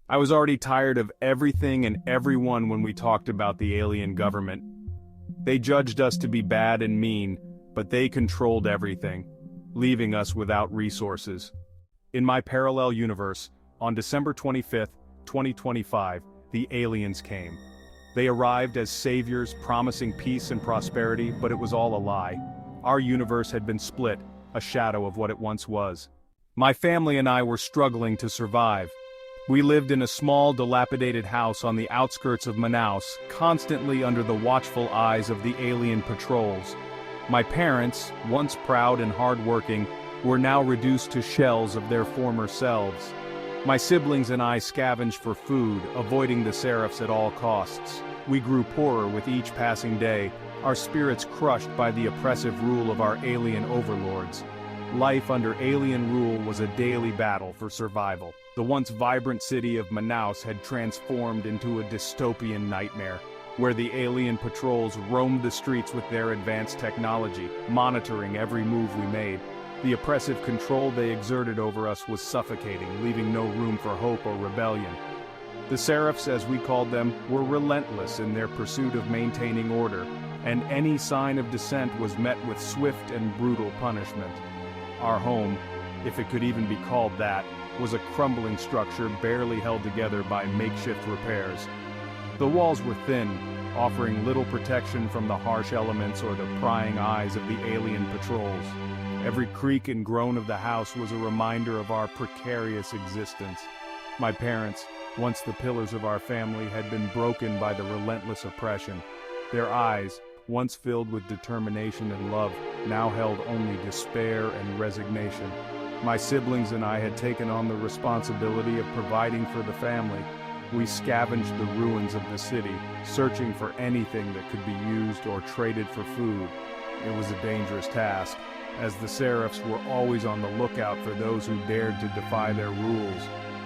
I was already tired of everything and everyone when we talked about the alien government. They judged us to be bad and mean, but they controlled everything, leaving us without resources. In my parallel universe, on December 25th, 2025, the aliens came. They arrived as saviors promising peace and prosperity, but it was all a lie. Our universe had been split, a shadow of what it once was. My family and I were struggling to survive. We lived in a small, dilapidated house on the outskirts of Manaus, constantly under the watchful eyes of the alien patrols. My parents, once proud and hard-working, were now reduced to shells of their former selves. My siblings and I scavenged for food, avoiding the serifs at all costs. We grew poorer with each passing day, our spirits crushed by the oppressive rule of our alien overlords. Life under alien rule was a daily battle for survival. The once vibrant city of Manaus had transformed into a dystopian nightmare, where the alien patrols roamed the streets with their advanced technology, monitoring every move we made. The oppressive control they exerted over us was suffocating, leaving no room for hope or rebellion. The serifs, as we called them, were relentless in their pursuit of maintaining order, and any sign of dissent was met with swift and brutal punishment. Our home, if it could even be called that, was a crumbling structure barely held together by makeshift repairs. The walls were thin, offering little protection from the harsh elements or the prying eyes of the alien patrols. Every creak and groan of the house was a reminder of our precarious existence. My parents, once the pillars of our family, had been broken by the relentless oppression. Their eyes, once filled with determination and love, now held only despair and resignation. My siblings and I had taken on the responsibility of providing for the family. We scavenged the ruins of the city, searching for anything that could be used or traded for food. It was a dangerous task, as the serifs were always on the lookout for those who dared to defy their rules.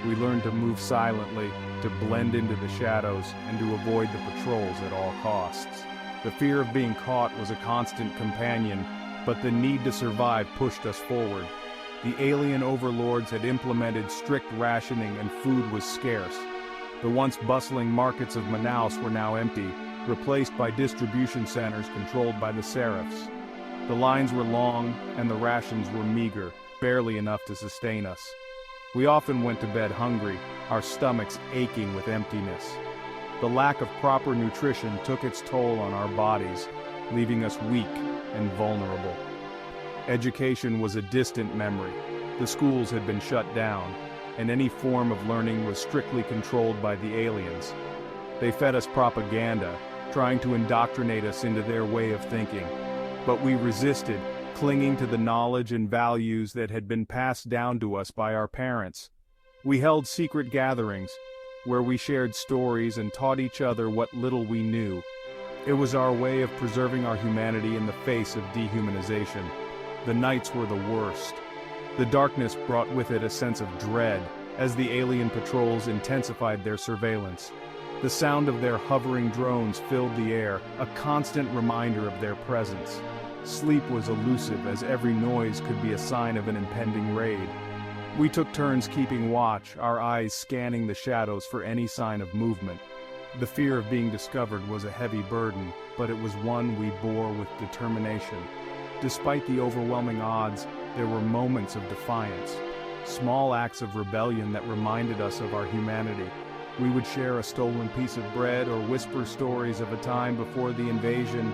We learned to move silently, to blend into the shadows, and to avoid the patrols at all costs. The fear of being caught was a constant companion, but the need to survive pushed us forward. The alien overlords had implemented strict rationing and food was scarce. The once bustling markets of Manaus were now empty, replaced by distribution centers controlled by the serifs. The lines were long, and the rations were meager, barely enough to sustain us. We often went to bed hungry, our stomachs aching with emptiness. The lack of proper nutrition took its toll on our bodies, leaving us weak and vulnerable. Education was a distant memory. The schools had been shut down, and any form of learning was strictly controlled by the aliens. They fed us propaganda, trying to indoctrinate us into their way of thinking. But we resisted, clinging to the knowledge and values that had been passed down to us by our parents. We held secret gatherings, where we shared stories and taught each other what little we knew. It was our way of preserving our humanity in the face of dehumanization. The nights were the worst. The darkness brought with it a sense of dread, as the alien patrols intensified their surveillance. The sound of their hovering drones filled the air, a constant reminder of their presence. Sleep was elusive, as every noise could be a sign of an impending raid. We took turns keeping watch, our eyes scanning the shadows for any sign of movement. The fear of being discovered was a heavy burden, but it was one we bore with determination. Despite the overwhelming odds, there were moments of defiance, small acts of rebellion that reminded us of our humanity. We would share a stolen piece of bread or whisper stories of a time before the invasion.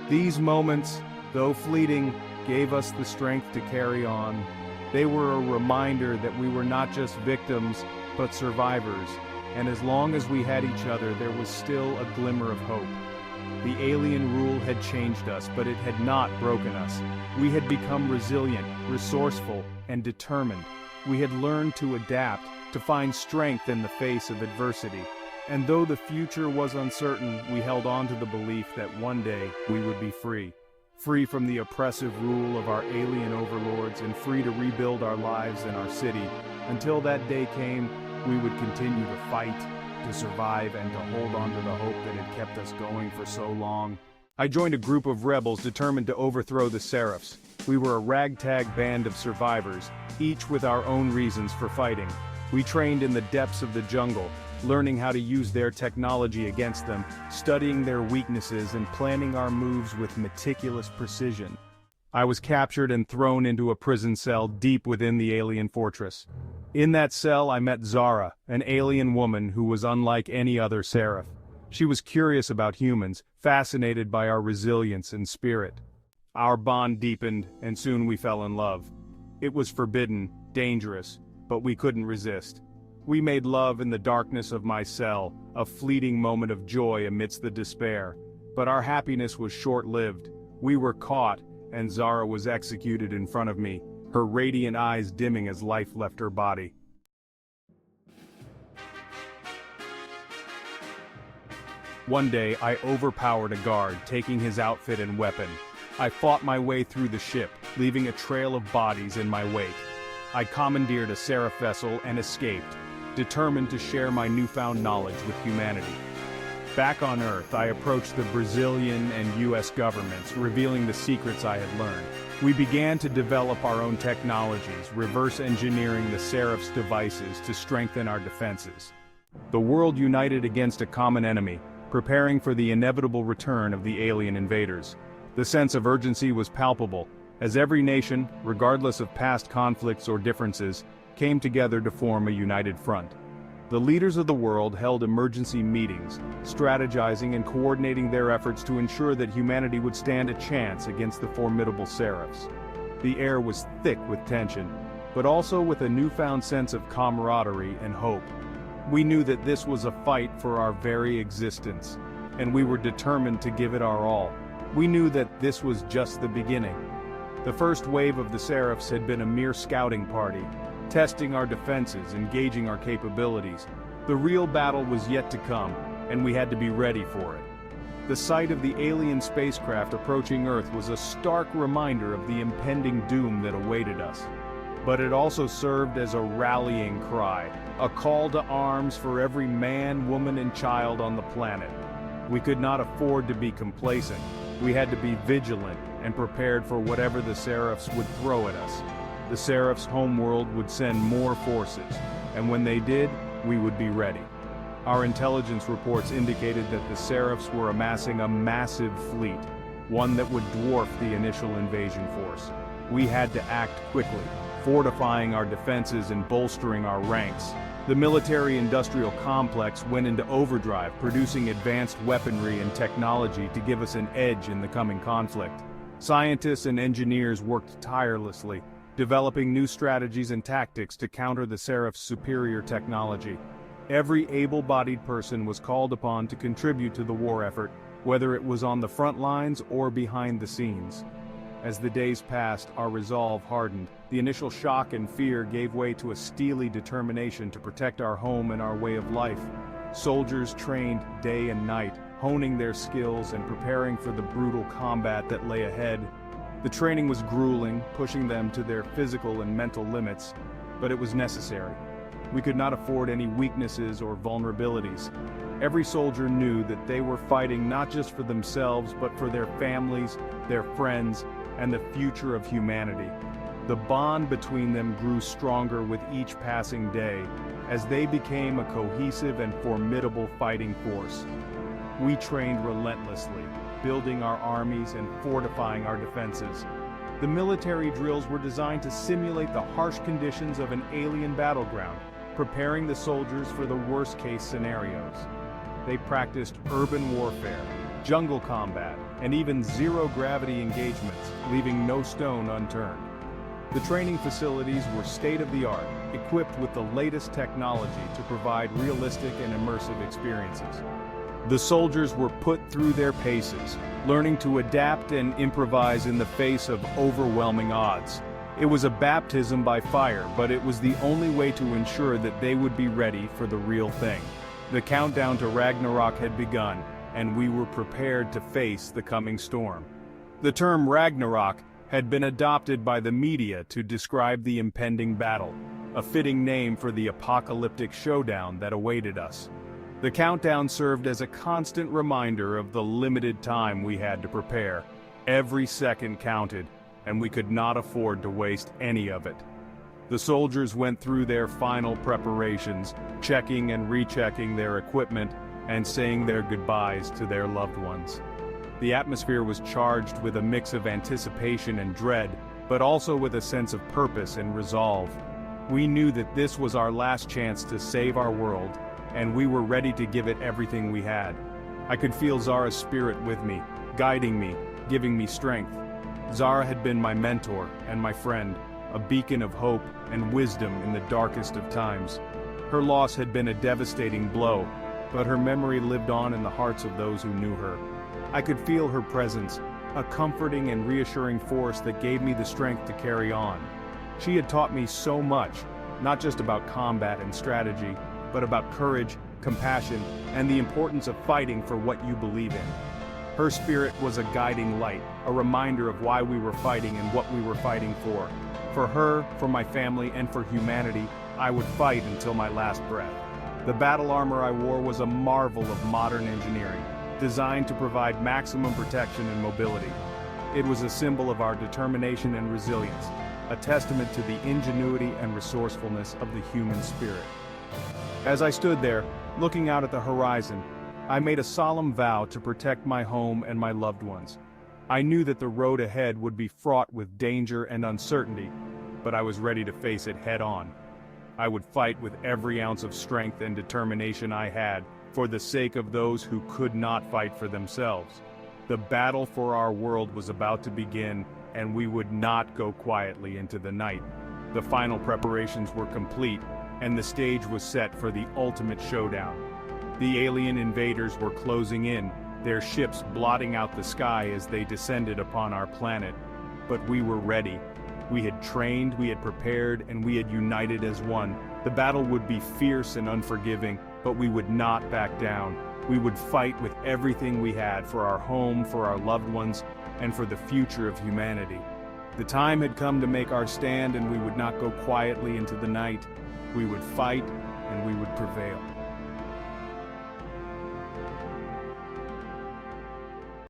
These moments, though fleeting, gave us the strength to carry on. They were a reminder that we were not just victims, but survivors, and as long as we had each other, there was still a glimmer of hope. The alien rule had changed us, but it had not broken us. We had become resilient, resourceful, and determined. We had learned to adapt, to find strength in the face of adversity. And though the future was uncertain, we held on to the belief that one day we would be free. Free from the oppressive rule of our alien overlords and free to rebuild our lives and our city. Until that day came, we would continue to fight, to survive, and to hold on to the hope that had kept us going for so long. I joined a group of rebels determined to overthrow the serifs. We were a ragtag band of survivors, each with our own reasons for fighting. We trained in the depths of the jungle, learning how to use their technology against them, studying their weaknesses and planning our moves with meticulous precision. I was captured and thrown into a prison cell deep within the alien fortress. In that cell I met Zara, an alien woman who was unlike any other seraph. She was curious about humans, fascinated by our resilience and spirit. Our bond deepened, and soon we fell in love. It was forbidden, dangerous, but we couldn't resist. We made love in the darkness of my cell, a fleeting moment of joy amidst the despair. But our happiness was short-lived. We were caught, and Zara was executed in front of me, her radiant eyes dimming as life left her body. One day, I overpowered a guard, taking his outfit and weapon. I fought my way through the ship, leaving a trail of bodies in my wake. I commandeered a seraph vessel and escaped, determined to share my newfound knowledge with humanity. Back on Earth, I approached the Brazilian and US governments, revealing the secrets I had learned. We began to develop our own technologies, reverse engineering the Seraph's devices to strengthen our defenses. The world united against a common enemy, preparing for the inevitable return of the alien invaders. The sense of urgency was palpable, as every nation, regardless of past conflicts or differences, came together to form a united front. The leaders of the world held emergency meetings, strategizing and coordinating their efforts to ensure that humanity would stand a chance against the formidable Seraphs. The air was thick with tension, but also with a newfound sense of camaraderie and hope. We knew that this was a fight for our very existence, and we were determined to give it our all. We knew that this was just the beginning. The first wave of the Seraphs had been a mere scouting party, testing our defenses, engaging our capabilities. The real battle was yet to come, and we had to be ready for it. The sight of the alien spacecraft approaching Earth was a stark reminder of the impending doom that awaited us. But it also served as a rallying cry, a call to arms for every man, woman, and child on the planet. We could not afford to be complacent. We had to be vigilant and prepared for whatever the Seraphs would throw at us. The Seraph's homeworld would send more forces, and when they did, we would be ready. Our intelligence reports indicated that the Seraphs were amassing a massive fleet, one that would dwarf the initial invasion force. We had to act quickly, fortifying our defenses and bolstering our ranks. The military-industrial complex went into overdrive, producing advanced weaponry and technology to give us an edge in the coming conflict. Scientists and engineers worked tirelessly, developing new strategies and tactics to counter the Seraph's superior technology. Every able-bodied person was called upon to contribute to the war effort, whether it was on the front lines or behind the scenes. As the days passed, our resolve hardened. The initial shock and fear gave way to a steely determination to protect our home and our way of life. Soldiers trained day and night, honing their skills and preparing for the brutal combat that lay ahead. The training was grueling, pushing them to their physical and mental limits, but it was necessary. We could not afford any weaknesses or vulnerabilities. Every soldier knew that they were fighting not just for themselves, but for their families, their friends, and the future of humanity. The bond between them grew stronger with each passing day, as they became a cohesive and formidable fighting force. We trained relentlessly, building our armies and fortifying our defenses. The military drills were designed to simulate the harsh conditions of an alien battleground, preparing the soldiers for the worst-case scenarios. They practiced urban warfare, jungle combat, and even zero-gravity engagements, leaving no stone unturned. The training facilities were state-of-the-art, equipped with the latest technology to provide realistic and immersive experiences. The soldiers were put through their paces, learning to adapt and improvise in the face of overwhelming odds. It was a baptism by fire, but it was the only way to ensure that they would be ready for the real thing. The countdown to Ragnarok had begun, and we were prepared to face the coming storm. The term Ragnarok had been adopted by the media to describe the impending battle, a fitting name for the apocalyptic showdown that awaited us. The countdown served as a constant reminder of the limited time we had to prepare. Every second counted, and we could not afford to waste any of it. The soldiers went through their final preparations, checking and rechecking their equipment, and saying their goodbyes to their loved ones. The atmosphere was charged with a mix of anticipation and dread, but also with a sense of purpose and resolve. We knew that this was our last chance to save our world, and we were ready to give it everything we had. I could feel Zara's spirit with me, guiding me, giving me strength. Zara had been my mentor and my friend, a beacon of hope and wisdom in the darkest of times. Her loss had been a devastating blow, but her memory lived on in the hearts of those who knew her. I could feel her presence, a comforting and reassuring force that gave me the strength to carry on. She had taught me so much, not just about combat and strategy, but about courage, compassion, and the importance of fighting for what you believe in. Her spirit was a guiding light, a reminder of why we were fighting and what we were fighting for. For her, for my family, and for humanity, I would fight until my last breath. The battle armor I wore was a marvel of modern engineering, designed to provide maximum protection and mobility. It was a symbol of our determination and resilience, a testament to the ingenuity and resourcefulness of the human spirit. As I stood there, looking out at the horizon, I made a solemn vow to protect my home and my loved ones. I knew that the road ahead would be fraught with danger and uncertainty, but I was ready to face it head-on. I would fight with every ounce of strength and determination I had, for the sake of those who could not fight for themselves. The battle for our world was about to begin, and we would not go quietly into the night. The final preparations were complete, and the stage was set for the ultimate showdown. The alien invaders were closing in, their ships blotting out the sky as they descended upon our planet. But we were ready. We had trained, we had prepared, and we had united as one. The battle would be fierce and unforgiving, but we would not back down. We would fight with everything we had for our home, for our loved ones, and for the future of humanity. The time had come to make our stand, and we would not go quietly into the night. We would fight, and we would prevail.